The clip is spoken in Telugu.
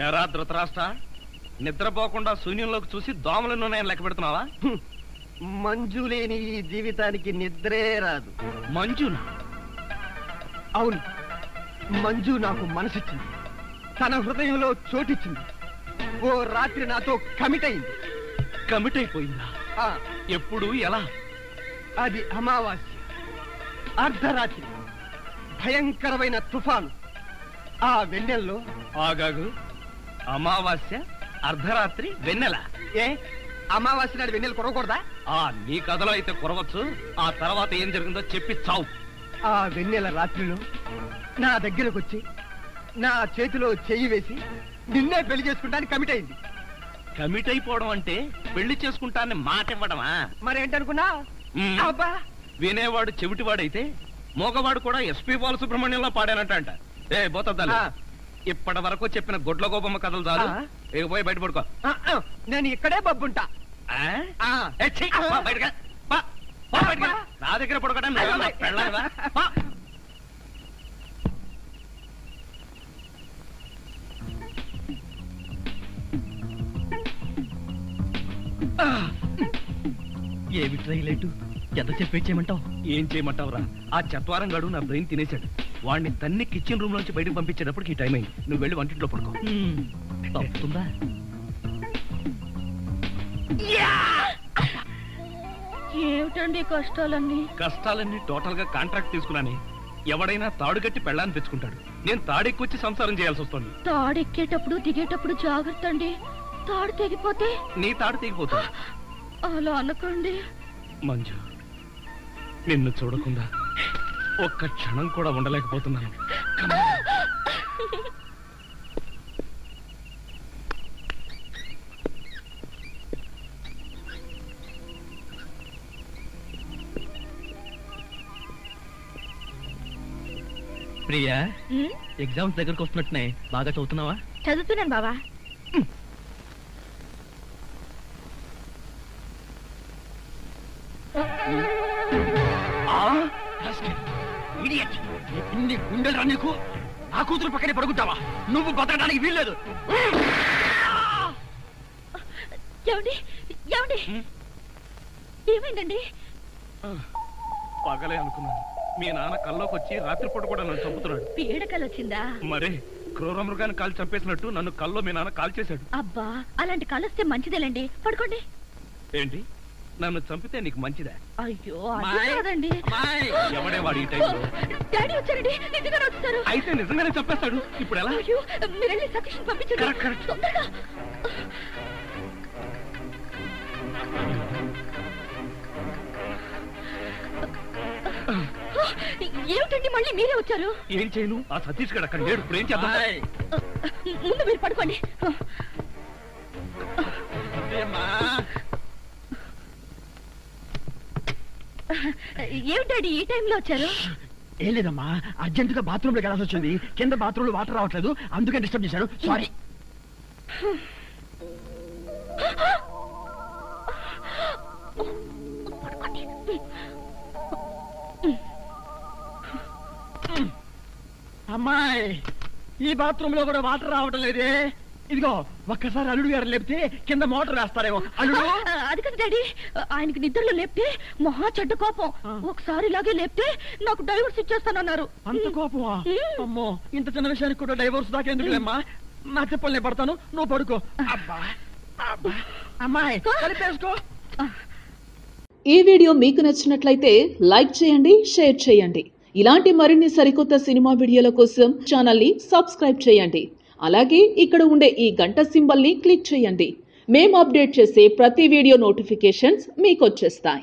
ఎరా ధృతరాష్ట్ర, నిద్రపోకుండా శూన్యంలోకి చూసి దోమలను నేను లెక్క పెడుతున్నావా? మంజు లేని ఈ జీవితానికి నిద్రే రాదు. మంజునా? అవును, మంజు నాకు మనసిచ్చింది, తన హృదయంలో చోటిచ్చింది. ఓ రాత్రి నాతో కమిట్ అయింది. కమిట్ అయిపోయిందా? ఎప్పుడు, ఎలా? అది అమావాస్య, అర్ధరాత్రి, భయంకరమైన తుఫాను. ఆ వెన్నెల్లో ఆగాగు. అమావాస్య, అర్ధరాత్రి, వెన్నెల. ఏ అమావాస్య నాడు వెన్నెల కురవకూడదా? నీ కథలో అయితే కురవచ్చు. ఆ తర్వాత ఏం జరిగిందో చెప్పి చావు. ఆ వెన్నెల రాత్రిలో నా దగ్గరకు వచ్చి నా చేతిలో చెయ్యి వేసి నిన్నే పెళ్లి చేసుకుంటానికి కమిట్ అయింది. కమిట్ అయిపోవడం అంటే పెళ్లి చేసుకుంటానని మాట ఇవ్వడమా? మరేంటనుకున్నా? అబ్బా, వినేవాడు చెవిటివాడైతే మోగవాడు కూడా ఎస్పీ బాలసుబ్రహ్మణ్యంలో పాడానంట. ఏ బోతద్దాలు, ఇప్పటి వరకు చెప్పిన గొడ్ల గోపమ్మ కథలు చాలు. ఇక పోయి బయట పడుకో. నేను ఇక్కడే బబ్బుంటా. నా దగ్గర పడుకోవడం పెళ్ళావా? ఏమి ట్రైలెట్ ఎంత చెప్పేయమంటావు? ఏం చేయమంటావురా? ఆ చత్వారం గడు నా బ్రెయిన్ తినేశాడు. వాడిని తన్ని కిచెన్ రూమ్ లోంచి బయటకు పంపించేటప్పటికి ఈ టైం అయింది. నువ్వు వెళ్ళి వంటింట్లో పడుకో. తప్పుతుందా? ఏమిటండి కష్టాలన్నీ టోటల్ గా కాంట్రాక్ట్ తీసుకున్నాను. ఎవడైనా తాడు కట్టి పెళ్ళాన్ని తెచ్చుకుంటాడు. నేను తాడెక్కొచ్చి సంసారం చేయాల్సి వస్తుంది. తాడెక్కేటప్పుడు దిగేటప్పుడు జాగ్రత్త అండి. తాడు తెగిపోతే నీ తాడు తెగిపోతుంది. అలా అనకండి. మంజు, నిన్ను చూడకుండా ఒక్క క్షణం కూడా ఉండలేకపోతున్నాను. ప్రియా, ఎగ్జామ్స్ దగ్గరకు వస్తున్నట్టున్నాయి. బాగా చదువుతున్నావా? చదువుతున్నాను బావా. ఇన్ని గుండెలరా నీకు? నా కూతురు పక్కనే పడుకుంటావా? నువ్వు బతకడానికి వీల్లేదు. ఏమండి ఏమండి, ఏమైందండి? పగలే అనుకున్నాను. మీ నాన్న కల్లోకి వచ్చి రాత్రిపూట కూడా నన్ను చంపుతున్నాడు. పీడకలు వచ్చిందా? మరే క్రూర మృగాన్ని కాల్ చంపేసినట్టు నన్ను కల్లో మీ నాన్న కాల్ చేశాడు. అబ్బా, అలాంటి కలొస్తే మంచిదేలండి. పడుకోండి. ఏంటి, నన్ను చంపితే నీకు మంచిదా? అయ్యో కాదండి. ఎవడే వాడు ఈ టైంలో? డాడీ వచ్చారండి. నిజంగానే వచ్చారు. అయితే నిజంగానే చంపేస్తాడు. ఇప్పుడు ఎలా? అయ్యో, మీరు వెళ్ళి సతీష్ పంపించండి తొందరగా. ఏమిటండి మళ్ళీ మీరే వచ్చారు? ఏం చేయను, ఆ సతీష్ గడు అక్కడ లేడు. ఇప్పుడు ఏం చేద్దాం? ముందు మీరు పడుకోండి. ఏమిటండి ఈ టైంలో వచ్చారు? ఏం లేదమ్మా, అర్జెంటుగా బాత్రూమ్ లోకి వెళ్ళాల్సి వచ్చింది. కింద బాత్రూమ్ లో వాటర్ రావట్లేదు, అందుకే డిస్టర్బ్ చేశాను. సారీ. అమ్మాయి, ఈ బాత్రూమ్ లో కూడా వాటర్ రావటం లేదే. ఇదిగో ఒక్కసారి అల్లుడు గారు లేపితే కింద మోటార్ వేస్తారేమో. అల్లుడు, అది కదా డాడీ, ఆయనకి నిద్రలో లేపితే మహా చెడ్డ కోపం. ఒకసారి ఇలాగే లేపితే నాకు డైవర్స్ ఇచ్చేస్తానన్నారు. అంత కోపమా? అమ్మో, ఇంత చిన్న విషయానికి కూడా డైవర్స్ దాకా ఎందుకులేమ్మా? నా చెప్పలు నేను పడతాను, నువ్వు పడుకో. అబ్బా అమ్మాయి, కలిపేసుకో. ఈ వీడియో మీకు నచ్చినట్లయితే లైక్ చేయండి, షేర్ చేయండి. ఇలాంటి మరిన్ని సరికొత్త సినిమా వీడియోల కోసం ఛానల్ని సబ్స్క్రైబ్ చేయండి. అలాగే ఇక్కడ ఉండే ఈ గంట సింబల్ని క్లిక్ చేయండి. మేము అప్డేట్ చేసే ప్రతి వీడియో నోటిఫికేషన్స్ మీకు వచ్చేస్తాయి.